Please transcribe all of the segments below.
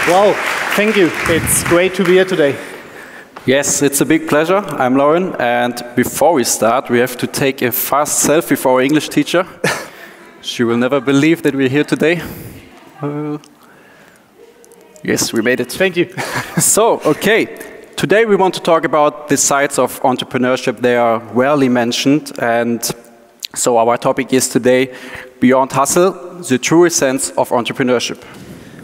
Wow, thank you. It's great to be here today. Yes, it's a big pleasure. I'm Lauren, and before we start, we have to take a fast selfie for our English teacher. She will never believe that we're here today. Yes, we made it. Thank you. So, okay. Today we want to talk about the sides of entrepreneurship. They are rarely mentioned, and so our topic is today, Beyond Hustle, the true essence of entrepreneurship.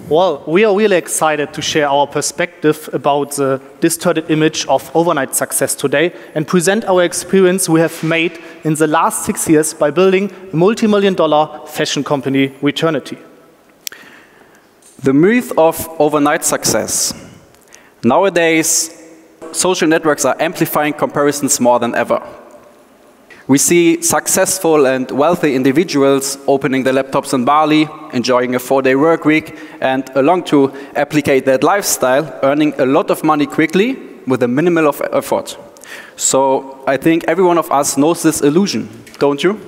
Well, we are really excited to share our perspective about the distorted image of overnight success today and present our experience we have made in the last 6 years by building a multi-million-dollar fashion company, Returnity. The myth of overnight success. Nowadays, social networks are amplifying comparisons more than ever. We see successful and wealthy individuals opening their laptops in Bali, enjoying a 4-day work week, and along to applicate that lifestyle, earning a lot of money quickly with a minimal of effort. So I think every one of us knows this illusion, don't you?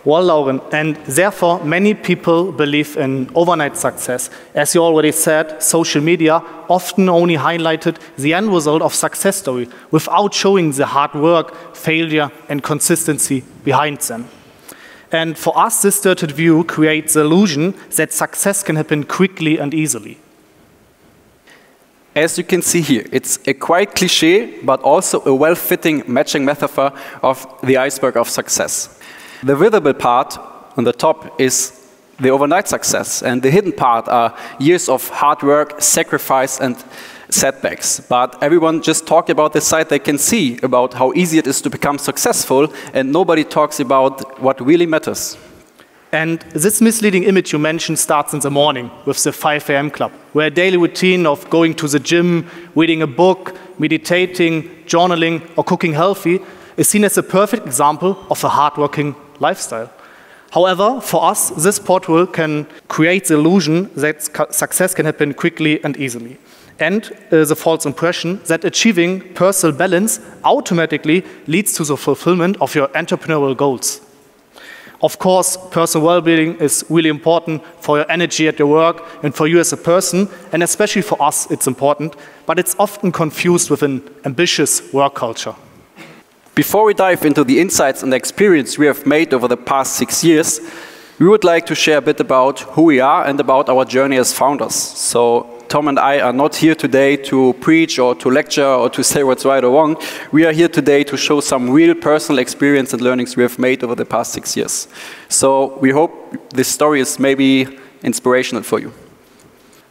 Well, Lauren, and therefore many people believe in overnight success. As you already said, social media often only highlighted the end result of success story without showing the hard work, failure, and consistency behind them. And for us, this distorted view creates the illusion that success can happen quickly and easily. As you can see here, it's a quite cliché, but also a well-fitting matching metaphor of the iceberg of success. The visible part on the top is the overnight success, and the hidden part are years of hard work, sacrifice, and setbacks. But everyone just talks about the side they can see, about how easy it is to become successful, and nobody talks about what really matters. And this misleading image you mentioned starts in the morning with the 5 a.m. club, where a daily routine of going to the gym, reading a book, meditating, journaling, or cooking healthy is seen as a perfect example of a hardworking lifestyle. However, for us, this portrayal can create the illusion that success can happen quickly and easily, and the false impression that achieving personal balance automatically leads to the fulfillment of your entrepreneurial goals. Of course, personal well-being is really important for your energy at your work and for you as a person, and especially for us it's important, but it's often confused with an ambitious work culture. Before we dive into the insights and experience we have made over the past 6 years, we would like to share a bit about who we are and about our journey as founders. So Tom and I are not here today to preach or to lecture or to say what's right or wrong. We are here today to show some real personal experience and learnings we have made over the past 6 years. So we hope this story is maybe inspirational for you.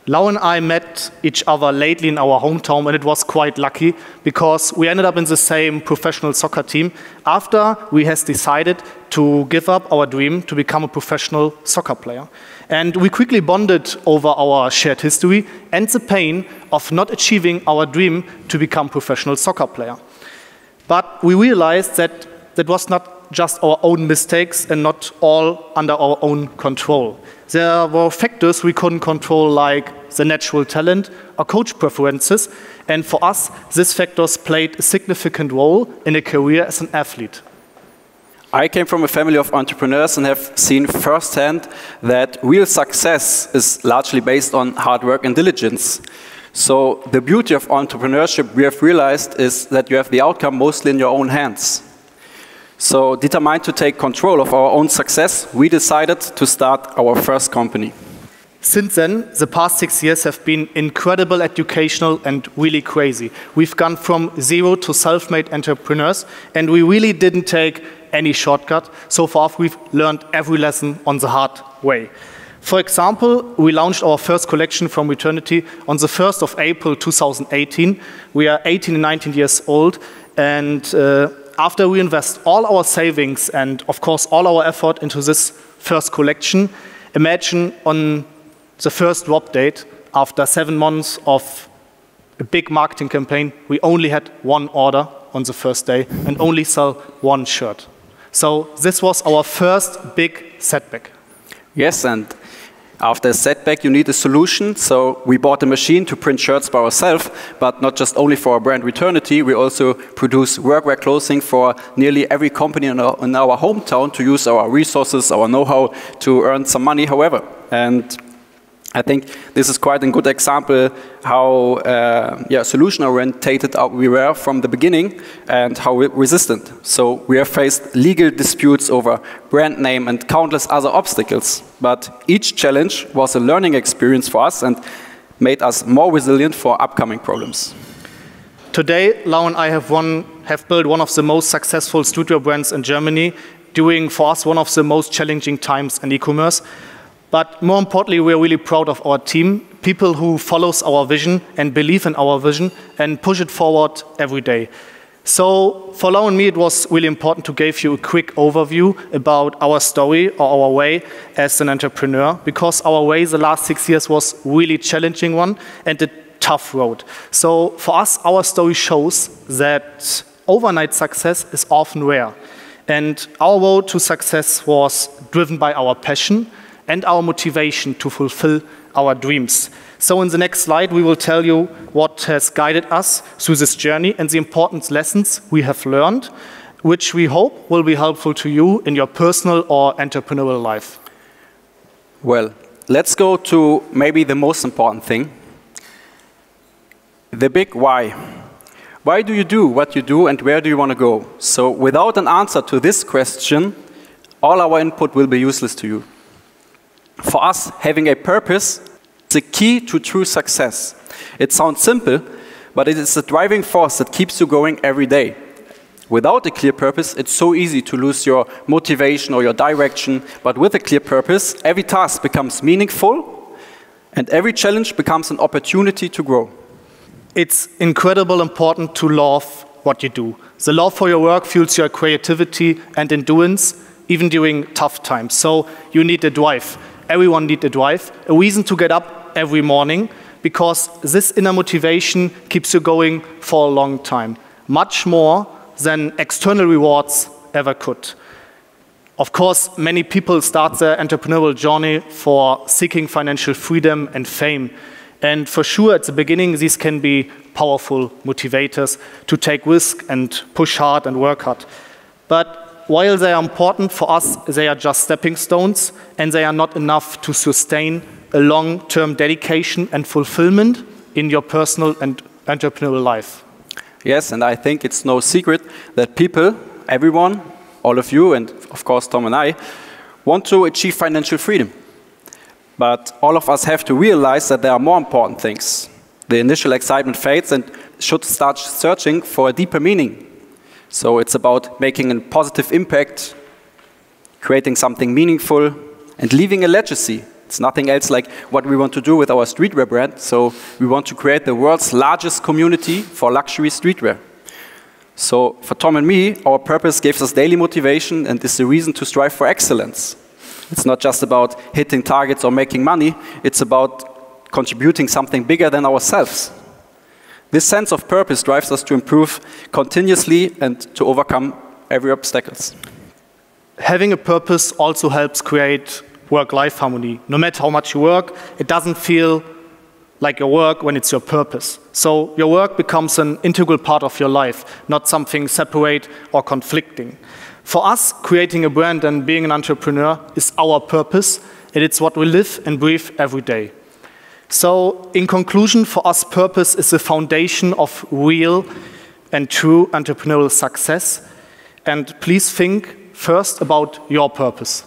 Lau and I met each other lately in our hometown, and it was quite lucky because we ended up in the same professional soccer team after we had decided to give up our dream to become a professional soccer player. And we quickly bonded over our shared history and the pain of not achieving our dream to become a professional soccer player. But we realized that that was not just our own mistakes and not all under our own control. There were factors we couldn't control, like the natural talent or coach preferences, and for us, these factors played a significant role in a career as an athlete. I came from a family of entrepreneurs and have seen firsthand that real success is largely based on hard work and diligence. So the beauty of entrepreneurship, we have realized, is that you have the outcome mostly in your own hands. So, determined to take control of our own success, we decided to start our first company. Since then, the past 6 years have been incredible, educational, and really crazy. We've gone from zero to self-made entrepreneurs, and we really didn't take any shortcut. So far, we've learned every lesson on the hard way. For example, we launched our first collection from Returnity on the 1st of April 2018. We are 18 and 19 years old, and after we invest all our savings and, of course, all our effort into this first collection, imagine on the first drop date, after 7 months of a big marketing campaign, we only had 1 order on the first day and only sell 1 shirt. So this was our first big setback. Yes, and after a setback, you need a solution. So we bought a machine to print shirts by ourselves, but not just only for our brand Returnity. We also produce workwear clothing for nearly every company in our hometown to use our resources, our know-how to earn some money, however. And I think this is quite a good example how solution-orientated we were from the beginning and how resistant. So we have faced legal disputes over brand name and countless other obstacles. But each challenge was a learning experience for us and made us more resilient for upcoming problems. Today, Lau and I have built one of the most successful streetwear brands in Germany, during for us one of the most challenging times in e-commerce. But more importantly, we are really proud of our team, people who follow our vision and believe in our vision and push it forward every day. So for Lau and me, it was really important to give you a quick overview about our story or our way as an entrepreneur, because our way the last 6 years was really challenging one and a tough road. So for us, our story shows that overnight success is often rare. And our road to success was driven by our passion and our motivation to fulfill our dreams. So in the next slide, we will tell you what has guided us through this journey and the important lessons we have learned, which we hope will be helpful to you in your personal or entrepreneurial life. Well, let's go to maybe the most important thing, the big why. Why do you do what you do and where do you want to go? So without an answer to this question, all our input will be useless to you. For us, having a purpose is the key to true success. It sounds simple, but it is the driving force that keeps you going every day. Without a clear purpose, it's so easy to lose your motivation or your direction, but with a clear purpose, every task becomes meaningful and every challenge becomes an opportunity to grow. It's incredibly important to love what you do. The love for your work fuels your creativity and endurance, even during tough times. So you need a drive. Everyone needs a drive, a reason to get up every morning, because this inner motivation keeps you going for a long time, much more than external rewards ever could. Of course, many people start their entrepreneurial journey for seeking financial freedom and fame. And for sure, at the beginning, these can be powerful motivators to take risk and push hard and work hard. But while they are important for us, they are just stepping stones, and they are not enough to sustain a long-term dedication and fulfillment in your personal and entrepreneurial life. Yes, and I think it's no secret that people, everyone, all of you, and of course Tom and I, want to achieve financial freedom. But all of us have to realize that there are more important things. The initial excitement fades and should start searching for a deeper meaning. So it's about making a positive impact, creating something meaningful, and leaving a legacy. It's nothing else like what we want to do with our streetwear brand. So we want to create the world's largest community for luxury streetwear. So for Tom and me, our purpose gives us daily motivation and is the reason to strive for excellence. It's not just about hitting targets or making money. It's about contributing something bigger than ourselves. This sense of purpose drives us to improve continuously and to overcome every obstacle. Having a purpose also helps create work-life harmony. No matter how much you work, it doesn't feel like your work when it's your purpose. So your work becomes an integral part of your life, not something separate or conflicting. For us, creating a brand and being an entrepreneur is our purpose, and it's what we live and breathe every day. So, in conclusion, for us, purpose is the foundation of real and true entrepreneurial success. And please think first about your purpose.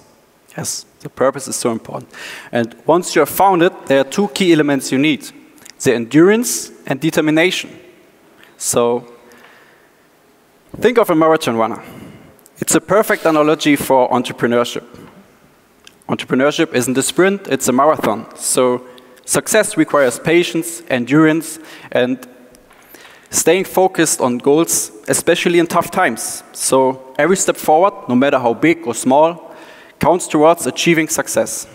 Yes, the purpose is so important. And once you have found it, there are two key elements you need: the endurance and determination. So, think of a marathon runner. It's a perfect analogy for entrepreneurship. Entrepreneurship isn't a sprint, it's a marathon. So, success requires patience, endurance, and staying focused on goals, especially in tough times. So every step forward, no matter how big or small, counts towards achieving success.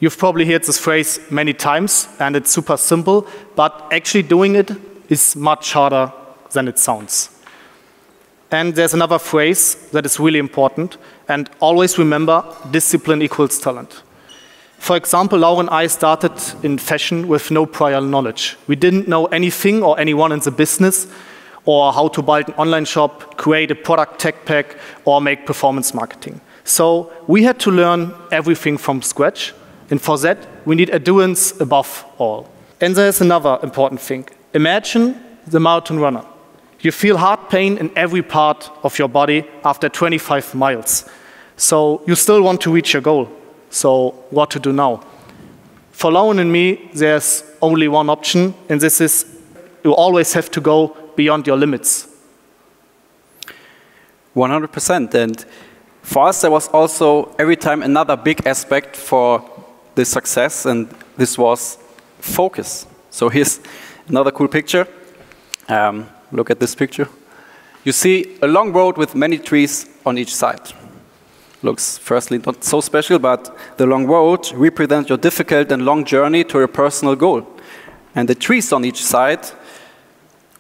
You've probably heard this phrase many times, and it's super simple, but actually doing it is much harder than it sounds. And there's another phrase that is really important, and always remember, discipline equals talent. For example, Lau and I started in fashion with no prior knowledge. We didn't know anything or anyone in the business, or how to build an online shop, create a product tech pack, or make performance marketing. So we had to learn everything from scratch, and for that, we need endurance above all. And there's another important thing. Imagine the marathon runner. You feel heart pain in every part of your body after 25 miles. So you still want to reach your goal. So what to do now? For Lauren and me, there's only one option, and this is you always have to go beyond your limits. 100%. And for us, there was also every time another big aspect for the success, and this was focus. So here's another cool picture. Look at this picture. You see a long road with many trees on each side. Looks firstly not so special, but the long road represents your difficult and long journey to your personal goal. And the trees on each side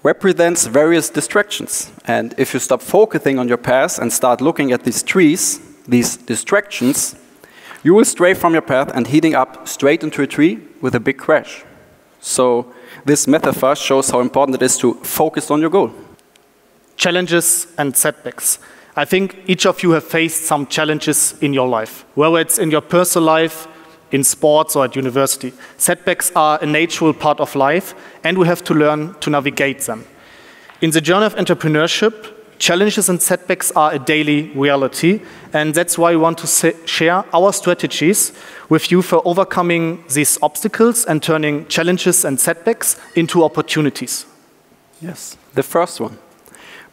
represents various distractions. And if you stop focusing on your path and start looking at these trees, these distractions, you will stray from your path and heading up straight into a tree with a big crash. So this metaphor shows how important it is to focus on your goal. Challenges and setbacks. I think each of you have faced some challenges in your life, whether it's in your personal life, in sports, or at university. Setbacks are a natural part of life, and we have to learn to navigate them. In the journey of entrepreneurship, challenges and setbacks are a daily reality, and that's why we want to share our strategies with you for overcoming these obstacles and turning challenges and setbacks into opportunities. Yes, the first one.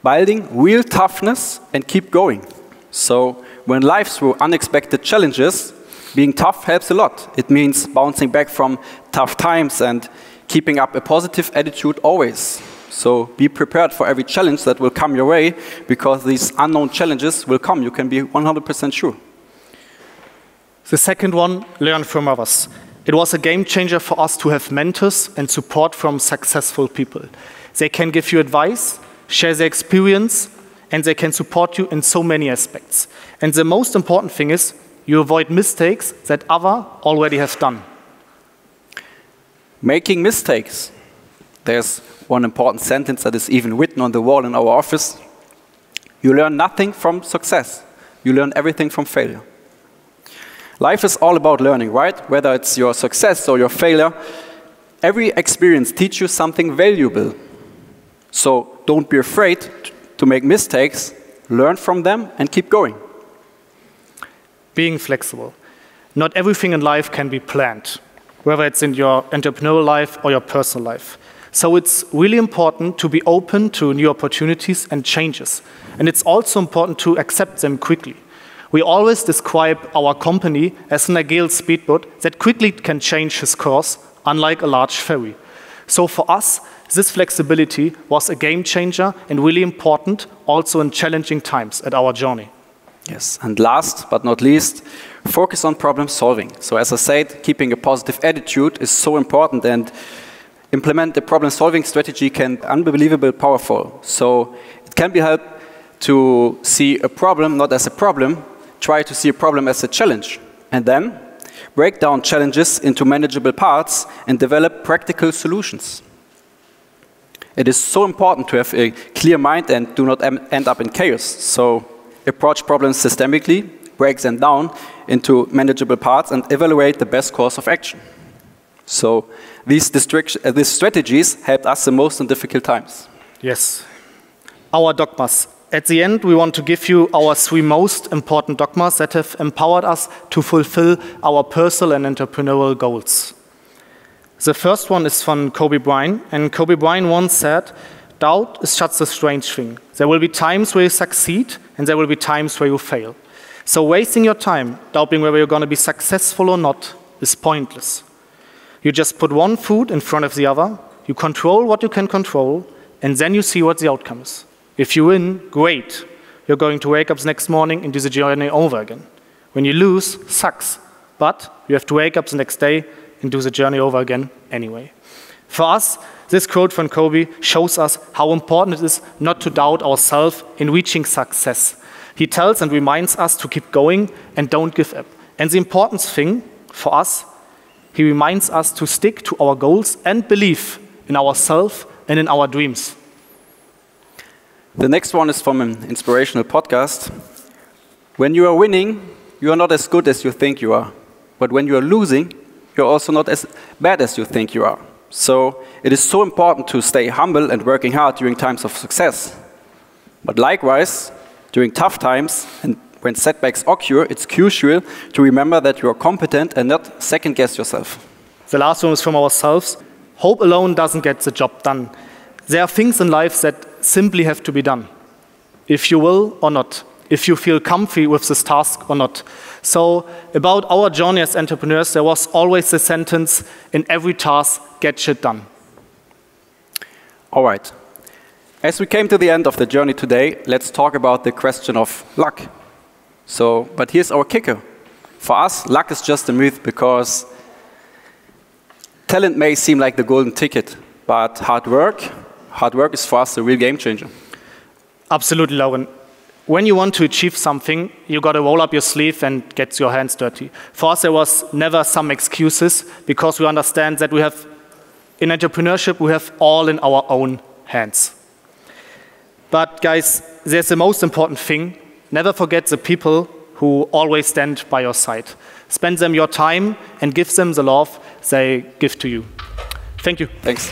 Building real toughness and keep going. So when life through unexpected challenges, being tough helps a lot. It means bouncing back from tough times and keeping up a positive attitude always. So be prepared for every challenge that will come your way, because these unknown challenges will come, you can be 100% sure. The second one, learn from others. It was a game changer for us to have mentors and support from successful people. They can give you advice, share their experience, and they can support you in so many aspects. And the most important thing is you avoid mistakes that others already have done. Making mistakes. There's one important sentence that is even written on the wall in our office. You learn nothing from success. You learn everything from failure. Life is all about learning, right? Whether it's your success or your failure, every experience teaches you something valuable. So don't be afraid to make mistakes, learn from them, and keep going. Being flexible. Not everything in life can be planned, whether it's in your entrepreneurial life or your personal life. So it's really important to be open to new opportunities and changes. And it's also important to accept them quickly. We always describe our company as an agile speedboat that quickly can change its course, unlike a large ferry. So for us, this flexibility was a game changer and really important also in challenging times at our journey. Yes, and last but not least, focus on problem solving. So as I said, keeping a positive attitude is so important, and implement a problem solving strategy can be unbelievably powerful. So it can be helped to see a problem not as a problem, try to see a problem as a challenge, and then break down challenges into manageable parts and develop practical solutions. It is so important to have a clear mind and do not end up in chaos. So approach problems systemically, break them down into manageable parts, and evaluate the best course of action. So these strategies helped us the most in difficult times. Yes. Our dogmas. At the end, we want to give you our 3 most important dogmas that have empowered us to fulfill our personal and entrepreneurial goals. The first one is from Kobe Bryant, and Kobe Bryant once said, "Doubt is just a strange thing. There will be times where you succeed, and there will be times where you fail. So wasting your time doubting whether you're going to be successful or not is pointless. You just put one foot in front of the other, you control what you can control, and then you see what the outcome is. If you win, great. You're going to wake up the next morning and do the journey over again. When you lose, sucks. But you have to wake up the next day and do the journey over again anyway." For us, this quote from Kobe shows us how important it is not to doubt ourselves in reaching success. He tells and reminds us to keep going and don't give up. And the important thing for us, he reminds us to stick to our goals and believe in ourselves and in our dreams. The next one is from an inspirational podcast. When you are winning, you are not as good as you think you are. But when you are losing, you're also not as bad as you think you are. So it is so important to stay humble and working hard during times of success. But likewise, during tough times and when setbacks occur, it's crucial to remember that you are competent and not second-guess yourself. The last one is from ourselves. Hope alone doesn't get the job done. There are things in life that simply have to be done, if you will or not, if you feel comfy with this task or not. So about our journey as entrepreneurs, there was always the sentence, in every task, get shit done. All right. As we came to the end of the journey today, let's talk about the question of luck. But here's our kicker. For us, luck is just a myth because talent may seem like the golden ticket, but hard work is for us a real game changer. Absolutely, Lauren. When you want to achieve something, you got to roll up your sleeve and get your hands dirty. For us, there was never some excuses because we understand that in entrepreneurship, we have all in our own hands. But guys, there's the most important thing. Never forget the people who always stand by your side. Spend them your time and give them the love they give to you. Thank you. Thanks.